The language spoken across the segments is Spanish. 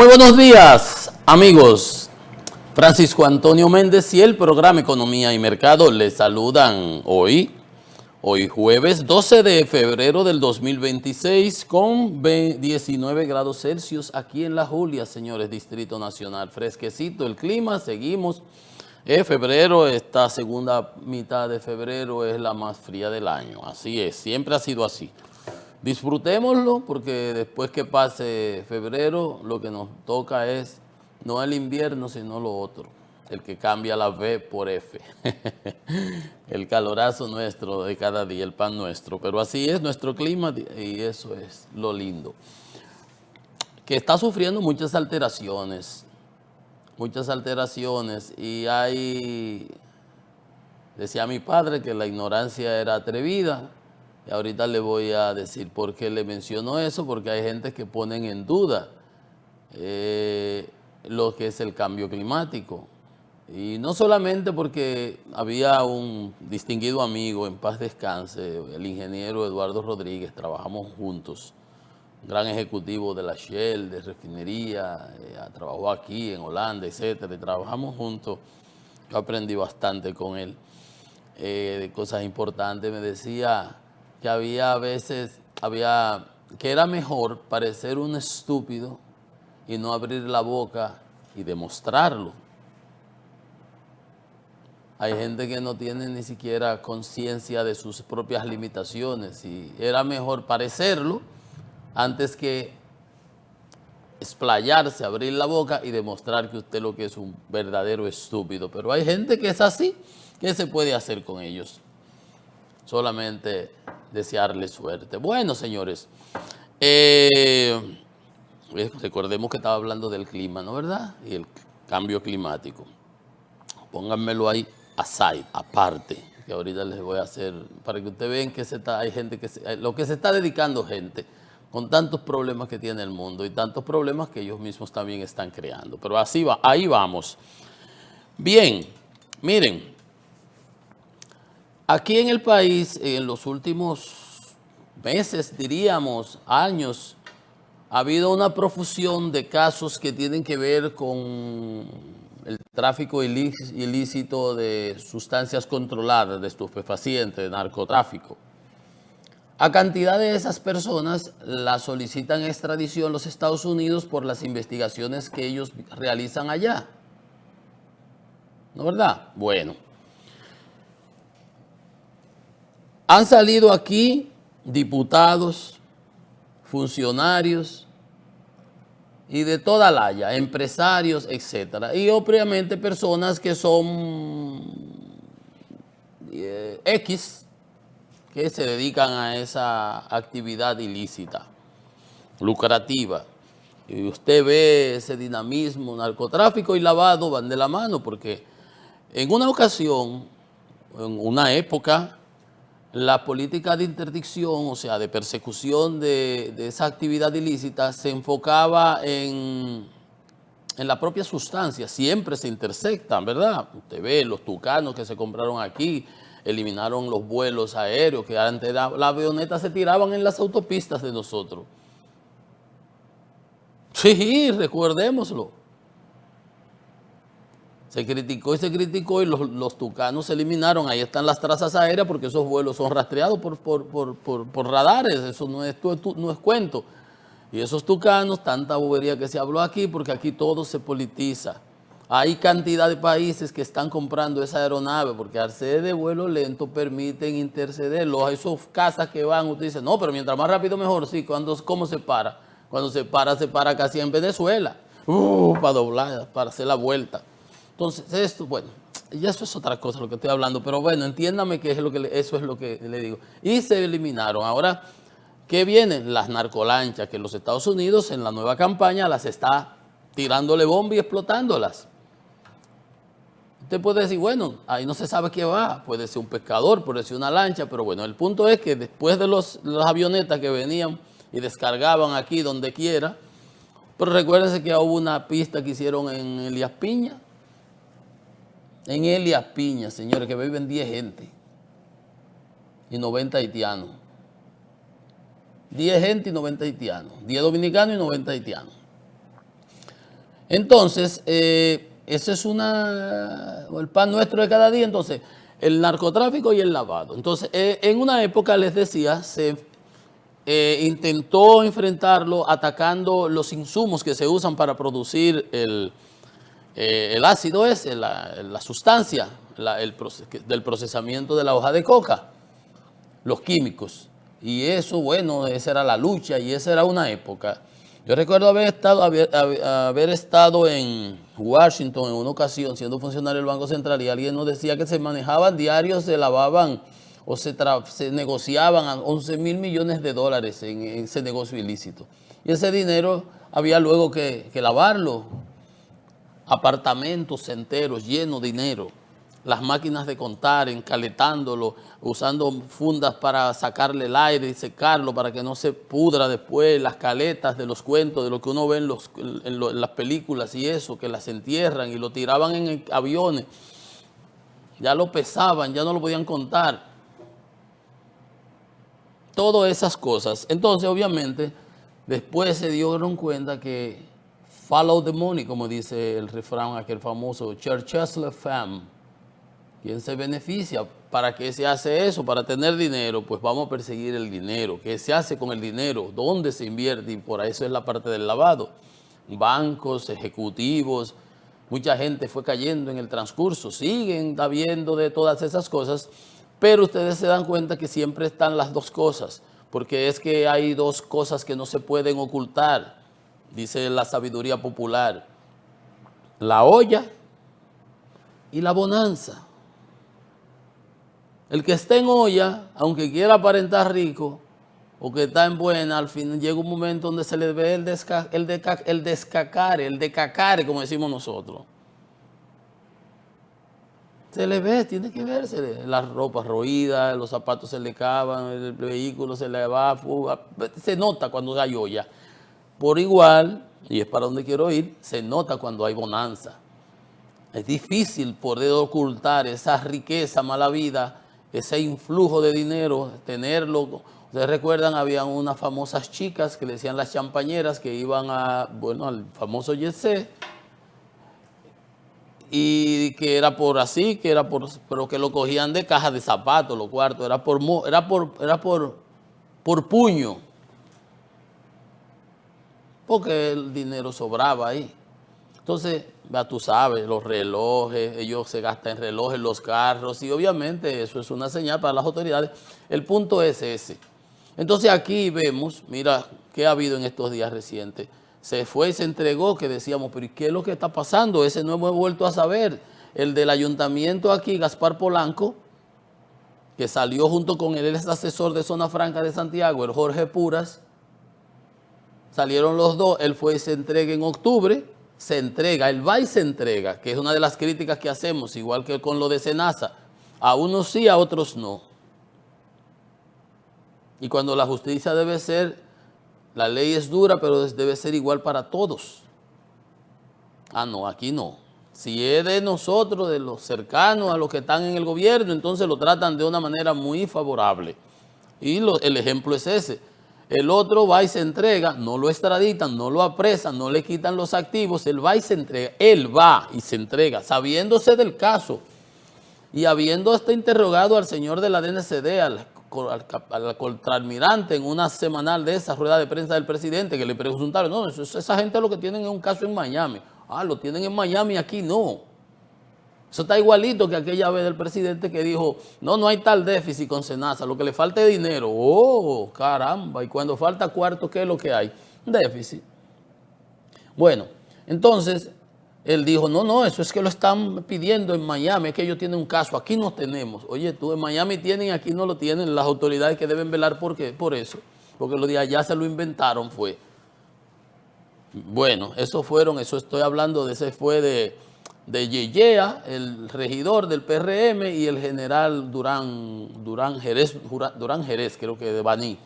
Muy buenos días, amigos. Francisco Antonio Méndez y el programa Economía y Mercado les saludan hoy jueves 12 de febrero del 2026 con 19 grados Celsius aquí en La Julia, señores, Distrito Nacional. Fresquecito el clima, seguimos. Febrero, esta segunda mitad de febrero es la más fría del año, así es, siempre ha sido así. Disfrutémoslo porque después que pase febrero lo que nos toca es no el invierno sino lo otro, el que cambia la V por F, el calorazo nuestro de cada día, el pan nuestro, pero así es nuestro clima y eso es lo lindo, que está sufriendo muchas alteraciones y decía mi padre que la ignorancia era atrevida. Y ahorita le voy a decir por qué le menciono eso, porque hay gente que ponen en duda lo que es el cambio climático. Y no solamente porque había un distinguido amigo, en paz descanse, el ingeniero Eduardo Rodríguez, trabajamos juntos, gran ejecutivo de la Shell, de refinería, trabajó aquí en Holanda, etcétera, y trabajamos juntos. Yo aprendí bastante con él, de cosas importantes. Me decía que había veces, que era mejor parecer un estúpido y no abrir la boca y demostrarlo. Hay gente que no tiene ni siquiera conciencia de sus propias limitaciones y era mejor parecerlo antes que explayarse, abrir la boca y demostrar que usted lo que es un verdadero estúpido. Pero hay gente que es así. ¿Qué se puede hacer con ellos? Solamente desearles suerte. Bueno, señores, recordemos que estaba hablando del clima, ¿no verdad? Y el cambio climático. Pónganmelo ahí aside, aparte, que ahorita les voy a hacer, para que ustedes vean que hay gente lo que se está dedicando gente, con tantos problemas que tiene el mundo y tantos problemas que ellos mismos también están creando. Pero así va, ahí vamos. Bien, miren. Aquí en el país, en los últimos meses, diríamos, años, ha habido una profusión de casos que tienen que ver con el tráfico ilícito de sustancias controladas, de estupefacientes, de narcotráfico. A cantidad de esas personas la solicitan extradición los Estados Unidos por las investigaciones que ellos realizan allá. ¿No verdad? Bueno. Han salido aquí diputados, funcionarios y de toda la haya, empresarios, etcétera. Y obviamente personas que son X, que se dedican a esa actividad ilícita, lucrativa. Y usted ve ese dinamismo, narcotráfico y lavado van de la mano, porque en una ocasión, en una época, la política de interdicción, o sea, de persecución de esa actividad ilícita, se enfocaba en la propia sustancia. Siempre se intersectan, ¿verdad? Usted ve los tucanos que se compraron aquí, eliminaron los vuelos aéreos, que antes las avionetas se tiraban en las autopistas de nosotros. Sí, recuerdémoslo. Se criticó y los tucanos se eliminaron. Ahí están las trazas aéreas porque esos vuelos son rastreados por radares. Eso no es cuento. Y esos tucanos, tanta bobería que se habló aquí, porque aquí todo se politiza. Hay cantidad de países que están comprando esa aeronave porque al ser de vuelo lento permiten intercederlo. Hay esos casas que van, usted dice, no, pero mientras más rápido mejor. Sí, ¿cómo se para? Cuando se para casi en Venezuela. Para doblar, para hacer la vuelta. Entonces, esto, bueno, ya eso es otra cosa lo que estoy hablando, pero bueno, entiéndame que eso es lo que le digo. Y se eliminaron. Ahora, ¿qué vienen? Las narcolanchas, que los Estados Unidos en la nueva campaña las está tirándole bomba y explotándolas. Usted puede decir, bueno, ahí no se sabe qué va, puede ser un pescador, puede ser una lancha, pero bueno, el punto es que después de las avionetas que venían y descargaban aquí donde quiera, pero recuérdense que hubo una pista que hicieron en Elías Piña. En Elías Piña, señores, que viven 10 gente y 90 haitianos. 10 gente y 90 haitianos. 10 dominicanos y 90 haitianos. Entonces, ese es el pan nuestro de cada día. Entonces, el narcotráfico y el lavado. Entonces, en una época, les decía, se intentó enfrentarlo atacando los insumos que se usan para producir el ácido ese, la sustancia del procesamiento de la hoja de coca, los químicos. Y eso, bueno, esa era la lucha y esa era una época. Yo recuerdo haber estado en Washington en una ocasión siendo funcionario del Banco Central y alguien nos decía que se manejaban diarios, se lavaban o se negociaban a 11.000 millones de dólares en ese negocio ilícito. Y ese dinero había luego que lavarlo. Apartamentos enteros llenos de dinero. Las máquinas de contar, encaletándolo, usando fundas para sacarle el aire y secarlo para que no se pudra después, las caletas de los cuentos, de lo que uno ve en las películas y eso, que las entierran y lo tiraban en aviones. Ya lo pesaban, ya no lo podían contar. Todas esas cosas. Entonces, obviamente, después se dieron cuenta que follow the money, como dice el refrán aquel famoso, Churchill fam. ¿Quién se beneficia? ¿Para qué se hace eso? Para tener dinero, pues vamos a perseguir el dinero. ¿Qué se hace con el dinero? ¿Dónde se invierte? Y por eso es la parte del lavado. Bancos, ejecutivos, mucha gente fue cayendo en el transcurso. Siguen habiendo de todas esas cosas, pero ustedes se dan cuenta que siempre están las dos cosas, porque es que hay dos cosas que no se pueden ocultar, dice la sabiduría popular: la olla y la bonanza. El que está en olla, aunque quiera aparentar rico o que está en buena, al fin llega un momento donde se le ve el decacare, como decimos nosotros. Se le ve, tiene que verse, las ropas roídas, los zapatos se le cavan, el vehículo se le va, se nota cuando hay olla. Por igual, y es para donde quiero ir, se nota cuando hay bonanza. Es difícil poder ocultar esa riqueza, mala vida, ese influjo de dinero, tenerlo. Ustedes recuerdan, habían unas famosas chicas que le decían las champañeras que iban al famoso Yesé, y que era por así, pero que lo cogían de caja de zapatos, los cuartos, era por puño, porque el dinero sobraba ahí. Entonces, ya tú sabes, los relojes, ellos se gastan en relojes, los carros, y obviamente eso es una señal para las autoridades. El punto es ese. Entonces aquí vemos, mira, qué ha habido en estos días recientes. Se fue y se entregó, que decíamos, pero ¿qué es lo que está pasando? Ese no hemos vuelto a saber. El del ayuntamiento aquí, Gaspar Polanco, que salió junto con él, es asesor de Zona Franca de Santiago, el Jorge Puras. Salieron los dos, él fue y se entrega en octubre. Se entrega, él va y se entrega, que es una de las críticas que hacemos, igual que con lo de Senasa. A unos sí, a otros no. Y cuando la justicia debe ser, la ley es dura, pero debe ser igual para todos. Ah, no, aquí no. Si es de nosotros, de los cercanos a los que están en el gobierno, entonces lo tratan de una manera muy favorable. Y el ejemplo es ese. El otro va y se entrega, no lo extraditan, no lo apresan, no le quitan los activos, él va y se entrega, él va y se entrega, sabiéndose del caso y habiendo hasta interrogado al señor de la DNCD, al contraalmirante en una semanal de esa rueda de prensa del presidente, que le preguntaron, no, esa gente lo que tienen es un caso en Miami. Ah, lo tienen en Miami, aquí no. Eso está igualito que aquella vez del presidente que dijo, no hay tal déficit con Senasa, lo que le falta es dinero. Oh, caramba, y cuando falta cuarto, ¿qué es lo que hay? Déficit. Bueno, entonces, él dijo, no, eso es que lo están pidiendo en Miami, es que ellos tienen un caso, aquí no tenemos. Oye, tú en Miami tienen, aquí no lo tienen, las autoridades que deben velar por eso, porque lo de allá se lo inventaron fue. Bueno, eso estoy hablando de ese fue de Yeyea, el regidor del PRM, y el general Durán Jerez, creo que de Baní.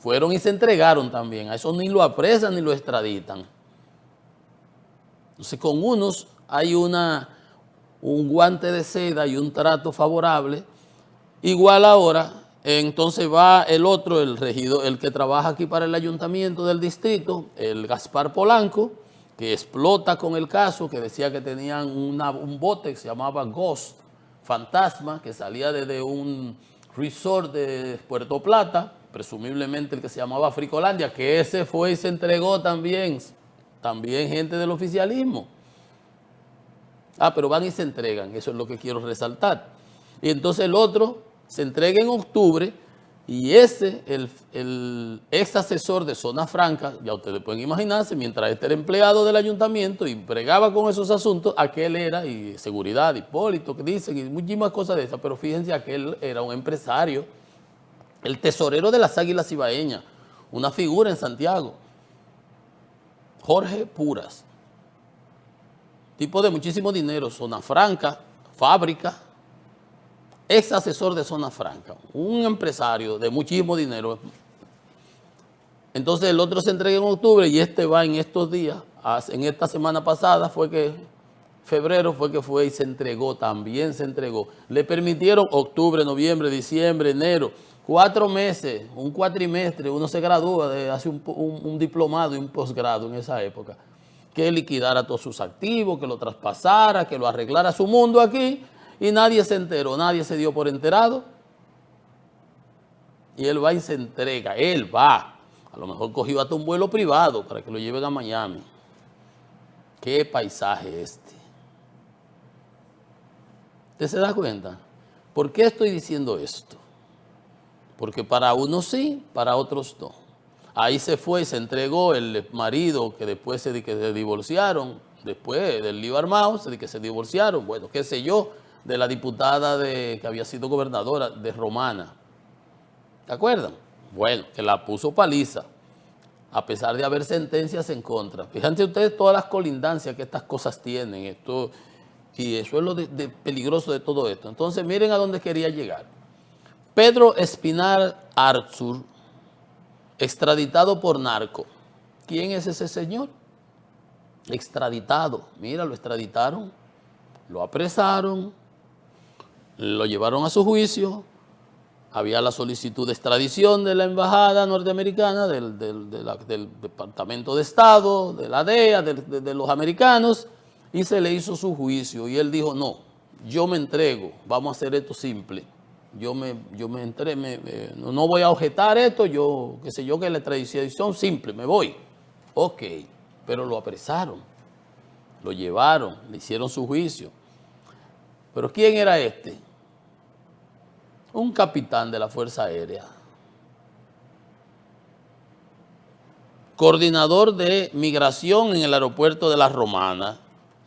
Fueron y se entregaron también. A eso ni lo apresan ni lo extraditan. Entonces con unos hay un guante de seda y un trato favorable. Igual ahora, entonces va el otro, el regidor, el que trabaja aquí para el ayuntamiento del distrito, el Gaspar Polanco, que explota con el caso, que decía que tenían un bote que se llamaba Ghost, fantasma, que salía desde un resort de Puerto Plata, presumiblemente el que se llamaba Fricolandia, que ese fue y se entregó también gente del oficialismo. Pero van y se entregan, eso es lo que quiero resaltar. Y entonces el otro se entrega en octubre y ese, el ex asesor de Zona Franca, ya ustedes pueden imaginarse, mientras este era empleado del ayuntamiento y bregaba con esos asuntos, aquel era, y seguridad, Hipólito, que dicen, y muchísimas cosas de esas, pero fíjense, aquel era un empresario, el tesorero de las Águilas Ibaeñas, una figura en Santiago, Jorge Puras, tipo de muchísimo dinero, Zona Franca, fábrica, ex asesor de Zona Franca, un empresario de muchísimo dinero. Entonces el otro se entrega en octubre y este va en estos días, en esta semana pasada febrero fue que fue y se entregó, también se entregó. Le permitieron octubre, noviembre, diciembre, enero, 4 meses, un cuatrimestre, uno se gradúa, hace un diplomado y un posgrado en esa época, que liquidara todos sus activos, que lo traspasara, que lo arreglara su mundo aquí, y nadie se enteró, nadie se dio por enterado. Y él va y se entrega, él va. A lo mejor cogió hasta un vuelo privado para que lo lleven a Miami. ¿Qué paisaje este? ¿Usted se da cuenta? ¿Por qué estoy diciendo esto? Porque para unos sí, para otros no. Ahí se fue y se entregó el marido que después se divorciaron, después del lío armado, que se divorciaron, bueno, qué sé yo, de la diputada que había sido gobernadora de Romana. ¿Se acuerdan? Bueno, que la puso paliza, a pesar de haber sentencias en contra. Fíjense ustedes todas las colindancias que estas cosas tienen, y eso es lo de peligroso de todo esto. Entonces, miren a dónde quería llegar. Pedro Espinar Arzur, extraditado por narco. ¿Quién es ese señor? Extraditado. Mira, lo extraditaron, lo apresaron, lo llevaron a su juicio. Había la solicitud de extradición de la embajada norteamericana, del Departamento de Estado, de la DEA, de los americanos, y se le hizo su juicio. Y él dijo, no, yo me entrego, vamos a hacer esto simple. Yo me entrego, no voy a objetar esto, que la extradición simple, me voy. Ok, pero lo apresaron, lo llevaron, le hicieron su juicio. Pero ¿quién era este? Un capitán de la Fuerza Aérea, coordinador de migración en el aeropuerto de La Romana.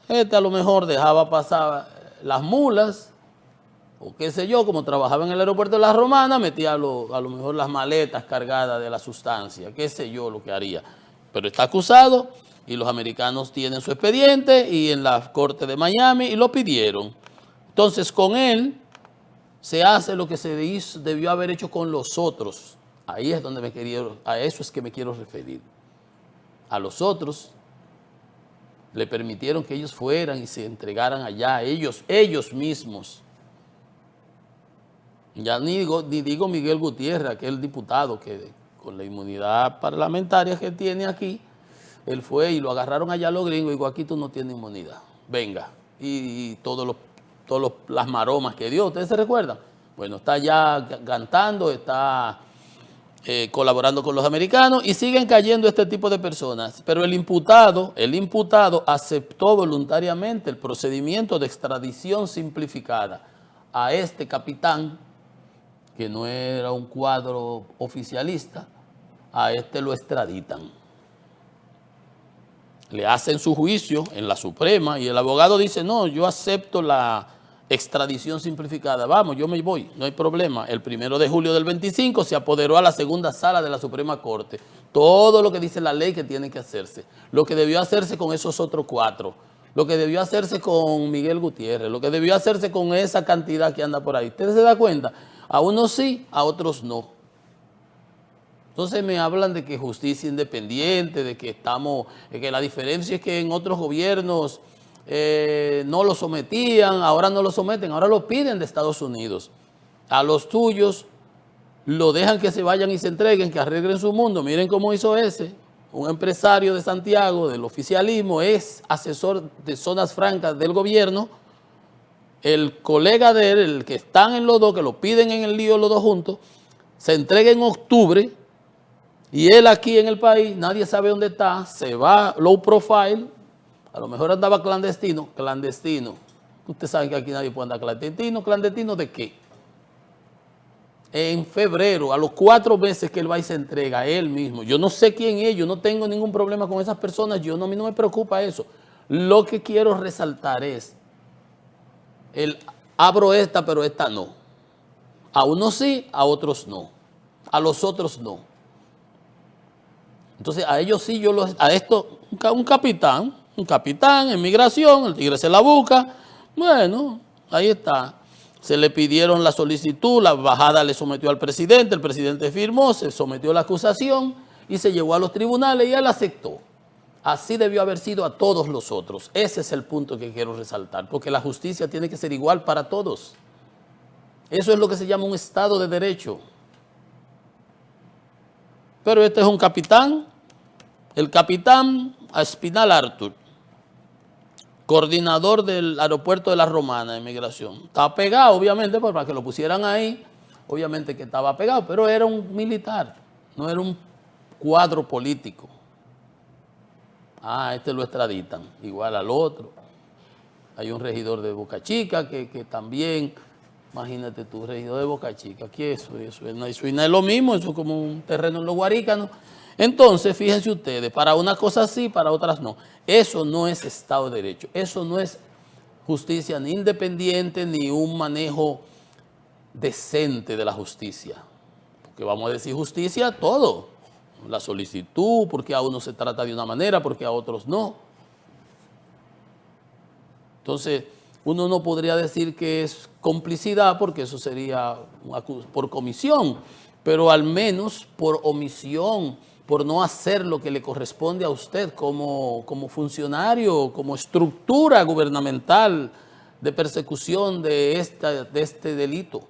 Este a lo mejor dejaba pasar las mulas, o qué sé yo, como trabajaba en el aeropuerto de La Romana, metía a lo mejor las maletas cargadas de la sustancia, qué sé yo lo que haría. Pero está acusado y los americanos tienen su expediente y en la corte de Miami y lo pidieron. Entonces con él se hace lo que debió haber hecho con los otros. Ahí es donde a eso es que me quiero referir. A los otros le permitieron que ellos fueran y se entregaran allá, ellos mismos. Ya ni digo Miguel Gutiérrez, aquel diputado que con la inmunidad parlamentaria que tiene aquí, él fue y lo agarraron allá los gringos y digo, aquí tú no tienes inmunidad, venga. Y todas las maromas que dio, ¿ustedes se recuerdan? Bueno, está ya cantando, está colaborando con los americanos y siguen cayendo este tipo de personas. Pero el imputado aceptó voluntariamente el procedimiento de extradición simplificada a este capitán, que no era un cuadro oficialista, a este lo extraditan. Le hacen su juicio en la Suprema y el abogado dice, no, yo acepto la extradición simplificada, vamos, yo me voy, no hay problema. El 1 de julio del 25 se apoderó a la segunda sala de la Suprema Corte. Todo lo que dice la ley que tiene que hacerse, lo que debió hacerse con esos otros 4, lo que debió hacerse con Miguel Gutiérrez, lo que debió hacerse con esa cantidad que anda por ahí. ¿Ustedes se dan cuenta? A unos sí, a otros no. Entonces me hablan de que justicia independiente, de que que la diferencia es que en otros gobiernos no lo sometían, ahora no lo someten, ahora lo piden de Estados Unidos. A los tuyos lo dejan que se vayan y se entreguen, que arreglen su mundo. Miren cómo hizo ese. un empresario de Santiago, del oficialismo, es asesor de zonas francas del gobierno. El colega de él, el que están en los dos, que lo piden en el lío los dos juntos, se entrega en octubre y él aquí en el país, nadie sabe dónde está, se va low profile, a lo mejor andaba clandestino. Usted sabe que aquí nadie puede andar clandestino. ¿Clandestino de qué? En febrero, a los 4 meses que él va y se entrega, él mismo. Yo no sé quién es, yo no tengo ningún problema con esas personas, a mí no me preocupa eso. Lo que quiero resaltar es, abro esta, pero esta no. A unos sí, a otros no. A los otros no. Entonces, a ellos sí, un capitán en migración, el tigre se la busca, bueno, ahí está. Se le pidieron la solicitud, la embajada le sometió al presidente, el presidente firmó, se sometió a la acusación y se llevó a los tribunales y él aceptó. Así debió haber sido a todos los otros. Ese es el punto que quiero resaltar, porque la justicia tiene que ser igual para todos. Eso es lo que se llama un Estado de Derecho. Pero este es un capitán, el capitán Espinal Artur, coordinador del aeropuerto de La Romana de migración. Estaba pegado, obviamente, para que lo pusieran ahí, obviamente que estaba pegado, pero era un militar, no era un cuadro político. Este lo extraditan, igual al otro. Hay un regidor de Boca Chica que también, imagínate tú, regidor de Boca Chica, ¿qué es eso? Eso no es lo mismo, eso es como un terreno en los Guarícanos. Entonces, fíjense ustedes, para una cosa sí, para otras no. Eso no es Estado de Derecho, eso no es justicia ni independiente ni un manejo decente de la justicia. Porque vamos a decir justicia a todo. La solicitud, porque a uno se trata de una manera, porque a otros no. Entonces, uno no podría decir que es complicidad, porque eso sería por comisión, pero al menos por omisión, por no hacer lo que le corresponde a usted como funcionario, como estructura gubernamental de persecución de este delito.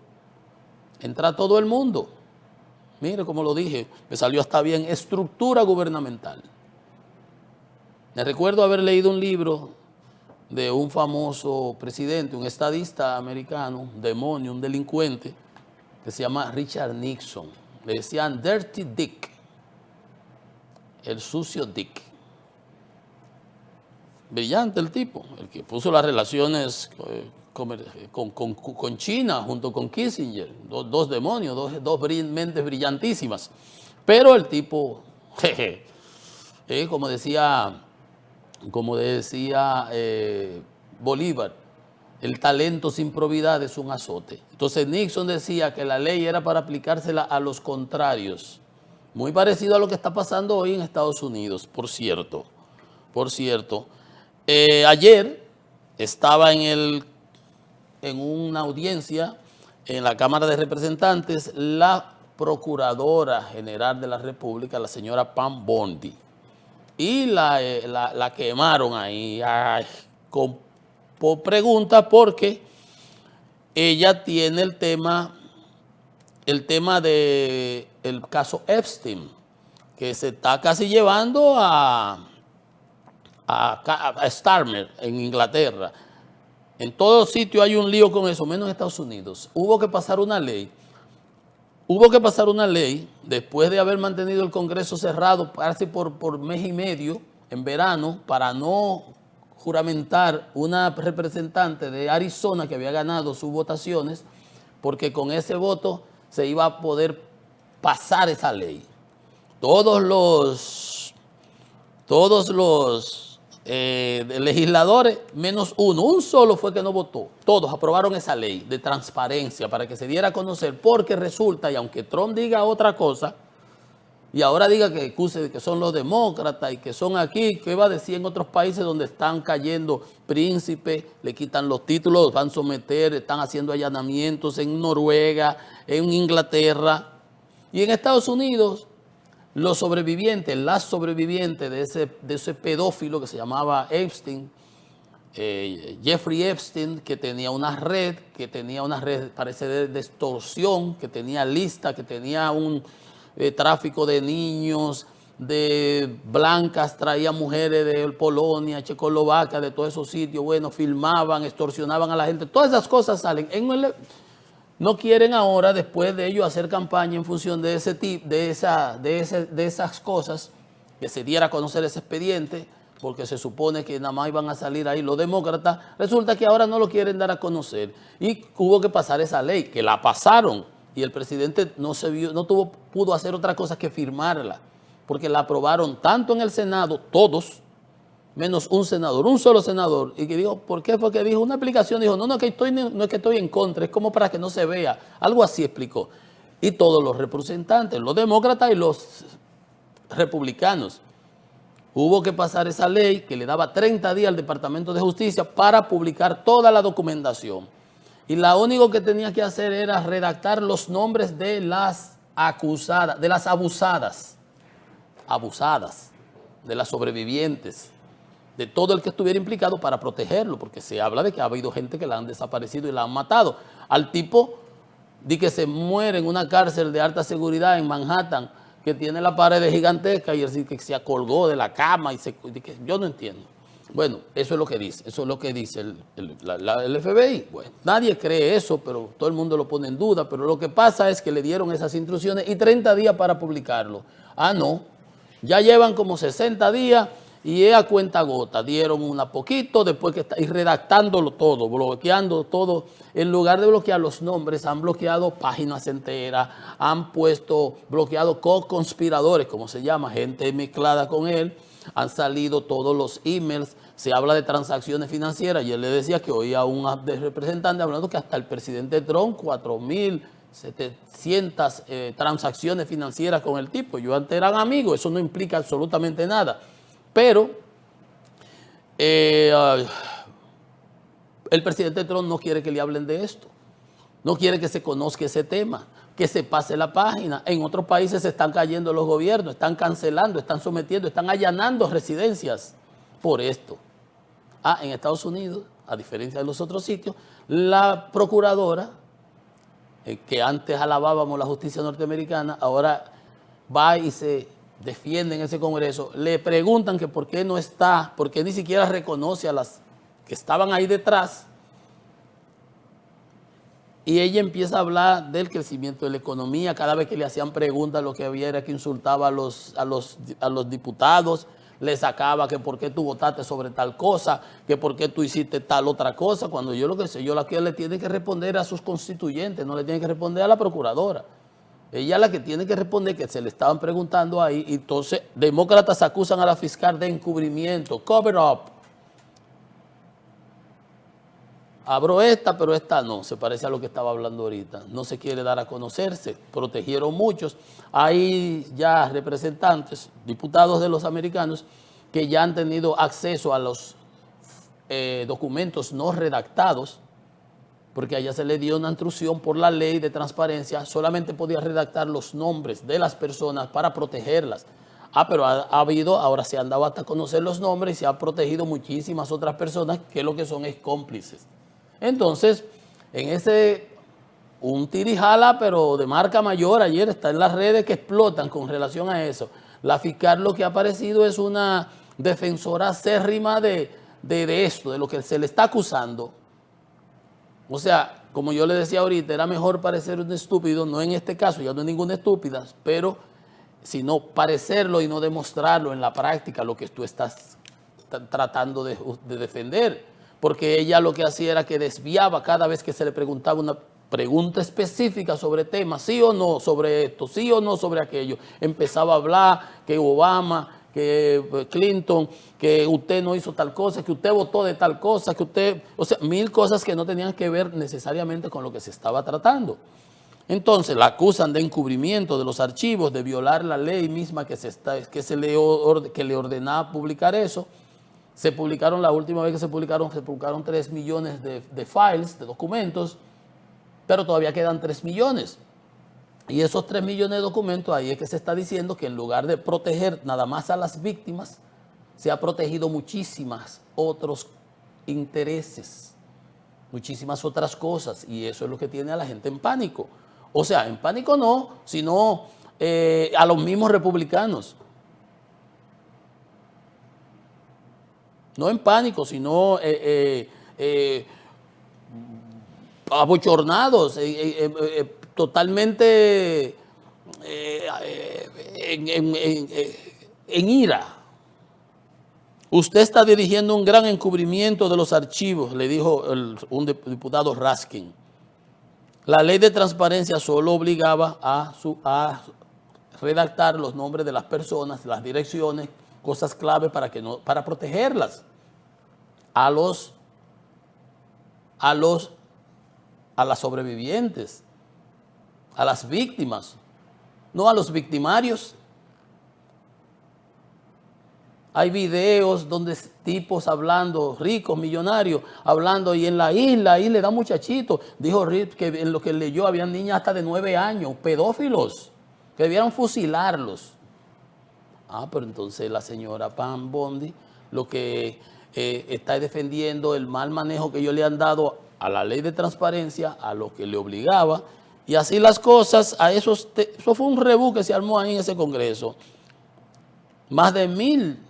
Entra todo el mundo. Mire como lo dije, me salió hasta bien, estructura gubernamental. Me recuerdo haber leído un libro de un famoso presidente, un estadista americano, un demonio, un delincuente, que se llama Richard Nixon. Le decían Dirty Dick, el sucio Dick. Brillante el tipo, el que puso las relaciones con China junto con Kissinger, dos demonios, dos mentes brillantísimas. Pero el tipo, como decía Bolívar, el talento sin probidad es un azote. Entonces Nixon decía que la ley era para aplicársela a los contrarios. Muy parecido a lo que está pasando hoy en Estados Unidos, por cierto. Ayer estaba en una audiencia en la Cámara de Representantes la Procuradora General de la República, la señora Pam Bondi. Y la quemaron ahí por preguntas, porque ella tiene el tema del caso Epstein, que se está casi llevando a Starmer en Inglaterra. En todo sitio hay un lío con eso, menos en Estados Unidos. Hubo que pasar una ley después de haber mantenido el Congreso cerrado casi por mes y medio en verano para no juramentar una representante de Arizona que había ganado sus votaciones, porque con ese voto se iba a poder pasar esa ley. Todos los legisladores, menos un solo fue que no votó. Todos aprobaron esa ley de transparencia para que se diera a conocer, porque resulta, y aunque Trump diga otra cosa, y ahora diga que son los demócratas y que son aquí, ¿qué va a decir en otros países donde están cayendo príncipes, le quitan los títulos, van a someter, están haciendo allanamientos en Noruega, en Inglaterra y en Estados Unidos? Las sobrevivientes de ese pedófilo que se llamaba Epstein, Jeffrey Epstein, que tenía una red, parece de extorsión, que tenía lista, que tenía un tráfico de niños, de blancas, traía mujeres de Polonia, Checoslovaquia, de todos esos sitios, bueno, filmaban, extorsionaban a la gente, todas esas cosas salen. No quieren ahora, después de ello, hacer campaña en función de ese tipo, de esas cosas, que se diera a conocer ese expediente, porque se supone que nada más iban a salir ahí los demócratas. Resulta que ahora no lo quieren dar a conocer. Y hubo que pasar esa ley, que la pasaron, y el presidente pudo hacer otra cosa que firmarla, porque la aprobaron tanto en el Senado, todos, menos un senador, un solo senador, y que dijo, ¿por qué? Porque dijo una aplicación, dijo, no es que estoy en contra, es como para que no se vea, algo así explicó. Y todos los representantes, los demócratas y los republicanos, hubo que pasar esa ley que le daba 30 días al Departamento de Justicia para publicar toda la documentación. Y lo único que tenía que hacer era redactar los nombres de las acusadas, de las abusadas, de las sobrevivientes, de todo el que estuviera implicado para protegerlo, porque se habla de que ha habido gente que la han desaparecido y la han matado. Al tipo de que se muere en una cárcel de alta seguridad en Manhattan, que tiene la pared gigantesca y el que se acolgó de la cama, yo no entiendo. Bueno, eso es lo que dice el FBI. Bueno, nadie cree eso, pero todo el mundo lo pone en duda, pero lo que pasa es que le dieron esas instrucciones y 30 días para publicarlo. Ah, no, ya llevan como 60 días y es a cuenta gota. Dieron una poquito, después que está y redactándolo todo, bloqueando todo. En lugar de bloquear los nombres, han bloqueado páginas enteras, han bloqueado co-conspiradores, como se llama, gente mezclada con él. Han salido todos los emails, se habla de transacciones financieras. Y él le decía que oía a un representante hablando que hasta el presidente Trump, 4.700 transacciones financieras con el tipo. Yo antes eran amigos, eso no implica absolutamente nada. Pero el presidente Trump no quiere que le hablen de esto, no quiere que se conozca ese tema, que se pase la página. En otros países se están cayendo los gobiernos, están cancelando, están sometiendo, están allanando residencias por esto. En Estados Unidos, a diferencia de los otros sitios, la procuradora, que antes alabábamos la justicia norteamericana, ahora va y se defiende en ese Congreso, le preguntan que por qué no está, por qué ni siquiera reconoce a las que estaban ahí detrás, y ella empieza a hablar del crecimiento de la economía. Cada vez que le hacían preguntas, lo que había era que insultaba a los diputados, le sacaba que por qué tú votaste sobre tal cosa, que por qué tú hiciste tal otra cosa, cuando yo lo que sé, la que le tiene que responder a sus constituyentes, no le tiene que responder a la procuradora. Ella es la que tiene que responder, que se le estaban preguntando ahí, y entonces demócratas acusan a la fiscal de encubrimiento, cover up. Abro esta, pero esta no, se parece a lo que estaba hablando ahorita. No se quiere dar a conocerse, protegieron muchos. Hay ya representantes, diputados de los americanos, que ya han tenido acceso a los documentos no redactados, porque a ella se le dio una instrucción por la ley de transparencia, solamente podía redactar los nombres de las personas para protegerlas. Pero ahora se han dado hasta conocer los nombres y se han protegido muchísimas otras personas que lo que son es cómplices. Entonces, un tirijala, pero de marca mayor, ayer está en las redes que explotan con relación a eso. La fiscal lo que ha aparecido es una defensora acérrima de esto, de lo que se le está acusando. O sea, como yo le decía ahorita, era mejor parecer un estúpido, no en este caso, ya no es ninguna estúpida, pero sino parecerlo y no demostrarlo en la práctica lo que tú estás tratando de defender. Porque ella lo que hacía era que desviaba cada vez que se le preguntaba una pregunta específica sobre temas, sí o no sobre esto, sí o no sobre aquello. Empezaba a hablar que Obama, que Clinton, que usted no hizo tal cosa, que usted votó de tal cosa, que usted, o sea, 1000 cosas que no tenían que ver necesariamente con lo que se estaba tratando. Entonces la acusan de encubrimiento de los archivos, de violar la ley misma que le ordenaba publicar eso. Se publicaron, la última vez que se publicaron 3 millones de files, de documentos, pero todavía quedan 3 millones. Y esos 3 millones de documentos, ahí es que se está diciendo que en lugar de proteger nada más a las víctimas, se ha protegido muchísimas otros intereses, muchísimas otras cosas, y eso es lo que tiene a la gente en pánico. O sea, en pánico no, sino a los mismos republicanos. no en pánico, sino abochornados, totalmente en ira. Usted está dirigiendo un gran encubrimiento de los archivos, le dijo un diputado Raskin. La ley de transparencia solo obligaba a redactar los nombres de las personas, las direcciones, cosas clave para protegerlas a las sobrevivientes, a las víctimas, no a los victimarios. Hay videos donde tipos hablando, ricos, millonarios, hablando, y en la isla, ahí le da muchachitos. Dijo Rip que en lo que leyó habían niñas hasta de 9 años, pedófilos, que debieran fusilarlos. Pero entonces la señora Pam Bondi lo que está defendiendo el mal manejo que ellos le han dado a la ley de transparencia, a lo que le obligaba, y así las cosas, eso fue un rebú que se armó ahí en ese Congreso. Más de 1000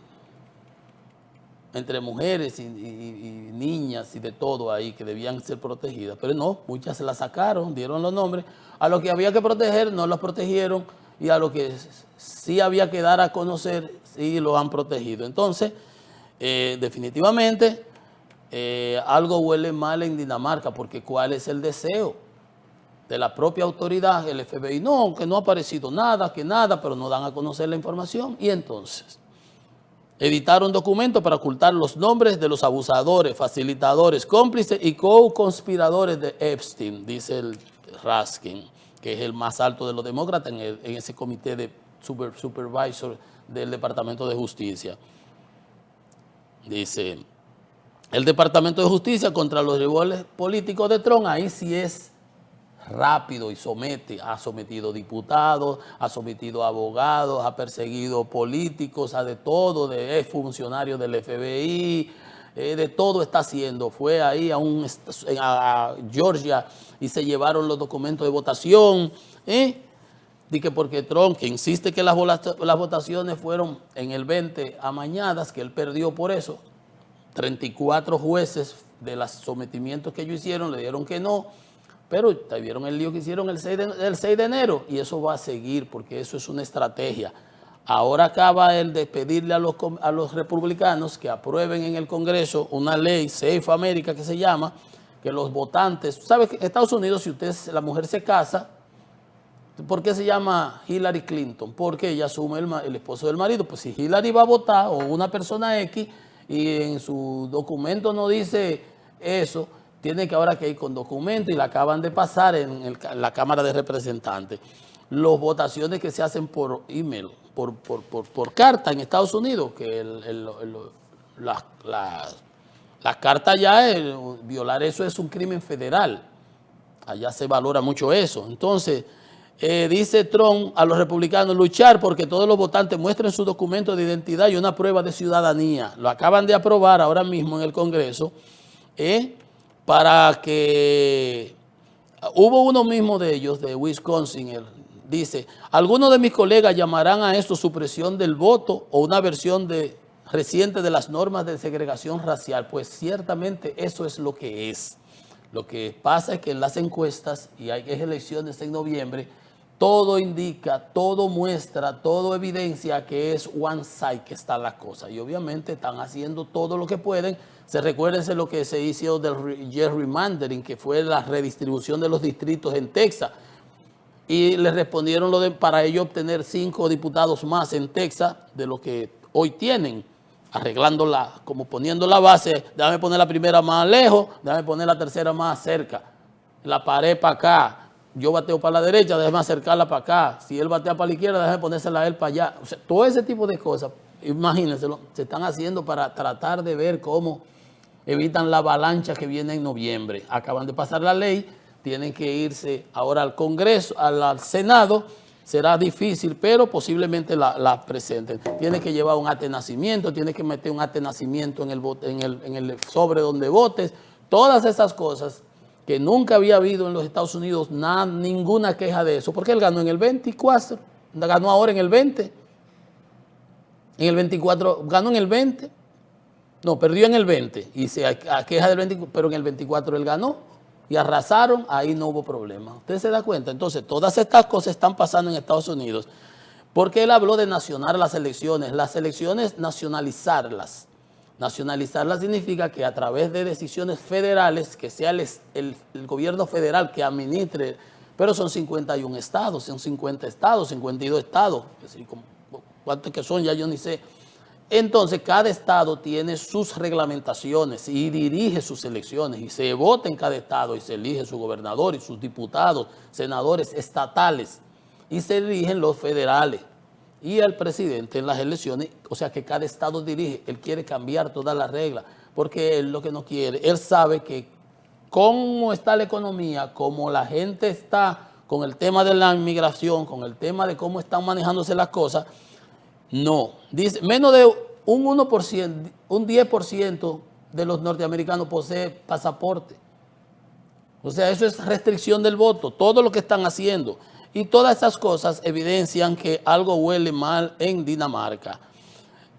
entre mujeres y niñas y de todo ahí que debían ser protegidas, pero no, muchas se las sacaron, dieron los nombres, a lo que había que proteger no las protegieron, y a lo que sí había que dar a conocer sí lo han protegido. Entonces, definitivamente, algo huele mal en Dinamarca, porque ¿cuál es el deseo de la propia autoridad, el FBI? No, que no ha aparecido nada, pero no dan a conocer la información. Y entonces editaron documentos para ocultar los nombres de los abusadores, facilitadores, cómplices y co-conspiradores de Epstein, dice el Raskin, que es el más alto de los demócratas en ese comité de supervisor del Departamento de Justicia. Dice, el Departamento de Justicia contra los rivales políticos de Trump, ahí sí es rápido y ha sometido diputados, ha sometido abogados, ha perseguido políticos, de todo, de funcionarios del FBI, de todo está haciendo. Fue ahí a Georgia y se llevaron los documentos de votación. Dice porque Trump, que insiste que las votaciones fueron en el 20 amañadas, que él perdió por eso. 34 jueces de los sometimientos que ellos hicieron le dieron que no. Pero vieron el lío que hicieron el 6 de enero y eso va a seguir porque eso es una estrategia. Ahora acaba el de pedirle a los republicanos que aprueben en el Congreso una ley, Safe America que se llama, que los votantes, ¿sabes que en Estados Unidos si la mujer se casa, ¿por qué se llama Hillary Clinton? Porque ella asume el esposo del marido. Pues si Hillary va a votar o una persona X y en su documento no dice eso, tiene que ahora que ir con documento y la acaban de pasar en la Cámara de Representantes. Las votaciones que se hacen por email, por carta en Estados Unidos, que las cartas ya, violar eso es un crimen federal. Allá se valora mucho eso. Entonces, dice Trump a los republicanos, luchar porque todos los votantes muestren su documento de identidad y una prueba de ciudadanía. Lo acaban de aprobar ahora mismo en el Congreso, para que hubo uno mismo de ellos, de Wisconsin, dice, algunos de mis colegas llamarán a esto supresión del voto o una versión reciente de las normas de segregación racial. Pues ciertamente eso es lo que es. Lo que pasa es que en las encuestas, y hay elecciones en noviembre, todo indica, todo muestra, todo evidencia que es one side que está la cosa. Y obviamente están haciendo todo lo que pueden. Recuérdense lo que se hizo del gerrymandering, que fue la redistribución de los distritos en Texas. Y le respondieron para ellos obtener 5 diputados más en Texas de lo que hoy tienen, arreglándola, como poniendo la base, déjame poner la primera más lejos, déjame poner la tercera más cerca, la pared para acá, yo bateo para la derecha, déjame acercarla para acá, si él batea para la izquierda, déjame ponérsela a él para allá. O sea, todo ese tipo de cosas, imagínense, se están haciendo para tratar de ver cómo evitan la avalancha que viene en noviembre. Acaban de pasar la ley, tienen que irse ahora al Congreso, al Senado. Será difícil, pero posiblemente la presenten. Tiene que llevar un acta de nacimiento, tiene que meter un acta de nacimiento en el sobre donde votes. Todas esas cosas que nunca había habido en los Estados Unidos, ninguna queja de eso. Porque él ganó en el 24, ganó ahora en el 20. En el 24, ganó en el 20. No, perdió en el 20 y se aqueja del 20, pero en el 24 él ganó y arrasaron, ahí no hubo problema. ¿Usted se da cuenta? Entonces, todas estas cosas están pasando en Estados Unidos porque él habló de nacionar las elecciones nacionalizarlas. Nacionalizarlas significa que a través de decisiones federales, que sea el gobierno federal que administre, pero son 51 estados, son 50 estados, 52 estados, ¿cuántos que son? Ya yo ni sé. Entonces, cada estado tiene sus reglamentaciones y dirige sus elecciones y se vota en cada estado y se elige su gobernador y sus diputados, senadores estatales y se eligen los federales y el presidente en las elecciones. O sea que cada estado dirige, él quiere cambiar todas las reglas porque él lo que no quiere, él sabe que cómo está la economía, cómo la gente está con el tema de la inmigración, con el tema de cómo están manejándose las cosas. No, dice, menos de un 1%, un 10% de los norteamericanos posee pasaporte. O sea, eso es restricción del voto, todo lo que están haciendo. Y todas esas cosas evidencian que algo huele mal en Dinamarca.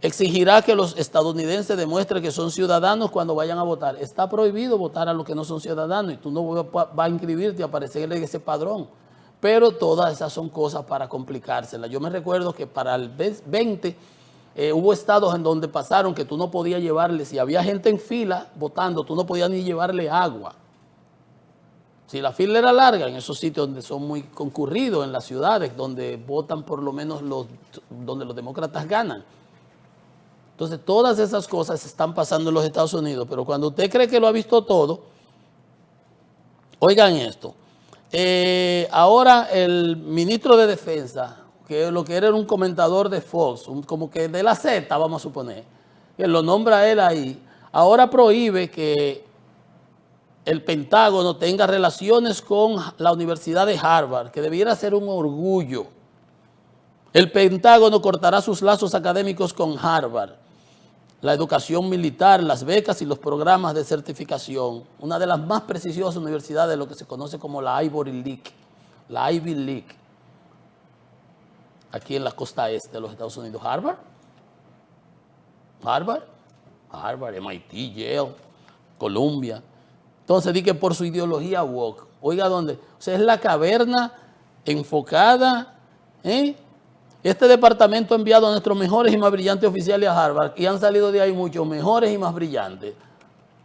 Exigirá que los estadounidenses demuestren que son ciudadanos cuando vayan a votar. Está prohibido votar a los que no son ciudadanos y tú no vas a inscribirte y aparecer en ese padrón. Pero todas esas son cosas para complicárselas. Yo me recuerdo que para el 20 hubo estados en donde pasaron que tú no podías llevarle, si había gente en fila votando, tú no podías ni llevarle agua. Si la fila era larga, en esos sitios donde son muy concurridos, en las ciudades, donde votan por lo menos donde los demócratas ganan. Entonces, todas esas cosas están pasando en los Estados Unidos, pero cuando usted cree que lo ha visto todo, oigan esto. Ahora el ministro de Defensa, que lo que era un comentador de Fox, como que de la Z, vamos a suponer, que lo nombra él ahí, ahora prohíbe que el Pentágono tenga relaciones con la Universidad de Harvard, que debiera ser un orgullo. El Pentágono cortará sus lazos académicos con Harvard, la educación militar, las becas y los programas de certificación. Una de las más prestigiosas universidades de lo que se conoce como la Ivy League, aquí en la costa este de los Estados Unidos. Harvard, MIT, Yale, Columbia. Entonces, di que por su ideología woke. Oiga, ¿dónde? O sea, es la caverna enfocada, Este departamento ha enviado a nuestros mejores y más brillantes oficiales a Harvard y han salido de ahí muchos mejores y más brillantes.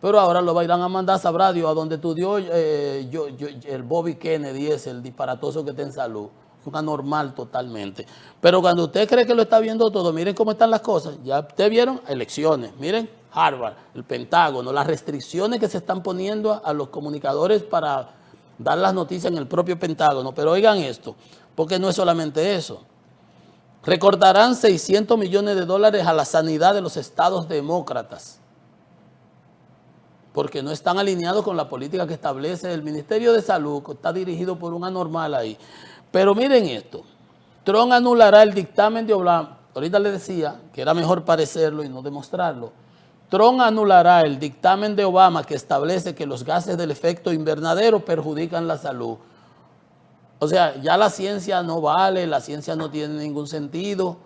Pero ahora lo irán a mandar, sabrá Dios, a donde estudió el Bobby Kennedy, el disparatoso que está en salud. Es un anormal totalmente. Pero cuando usted cree que lo está viendo todo, miren cómo están las cosas. Ya ustedes vieron elecciones, miren Harvard, el Pentágono, las restricciones que se están poniendo a los comunicadores para dar las noticias en el propio Pentágono. Pero oigan esto, porque no es solamente eso. Recortarán $600 millones a la sanidad de los estados demócratas, porque no están alineados con la política que establece el Ministerio de Salud, que está dirigido por un anormal ahí. Pero miren esto, Trump anulará el dictamen de Obama. Ahorita le decía que era mejor parecerlo y no demostrarlo. Trump anulará el dictamen de Obama que establece que los gases del efecto invernadero perjudican la salud. O sea, ya la ciencia no vale, la ciencia no tiene ningún sentido.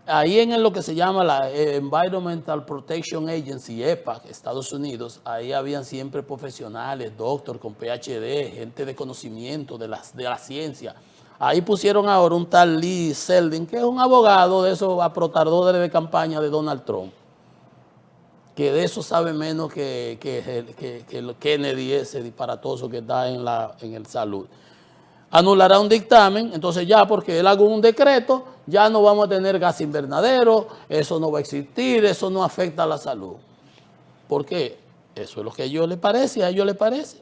Ahí en lo que se llama la Environmental Protection Agency, EPA, Estados Unidos, ahí habían siempre profesionales, doctores con PhD, gente de conocimiento de la ciencia. Ahí pusieron ahora un tal Lee Zeldin, que es un abogado de esos aprotadores de campaña de Donald Trump, que de eso sabe menos que Kennedy, ese disparatoso que está en el salud. Anulará un dictamen, entonces ya porque él haga un decreto, ya no vamos a tener gas invernadero, eso no va a existir, eso no afecta a la salud. ¿Por qué? Eso es lo que a ellos les parece, a ellos les parece.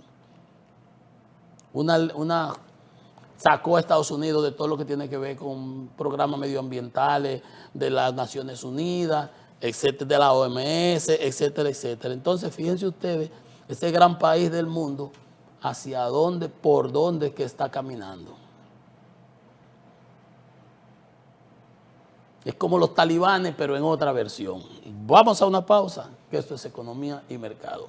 Sacó a Estados Unidos de todo lo que tiene que ver con programas medioambientales de las Naciones Unidas, etcétera, de la OMS, etcétera, etcétera. Entonces, fíjense ustedes, este gran país del mundo, hacia dónde, por dónde que está caminando. Es como los talibanes, pero en otra versión. Vamos a una pausa, que esto es Economía y Mercado.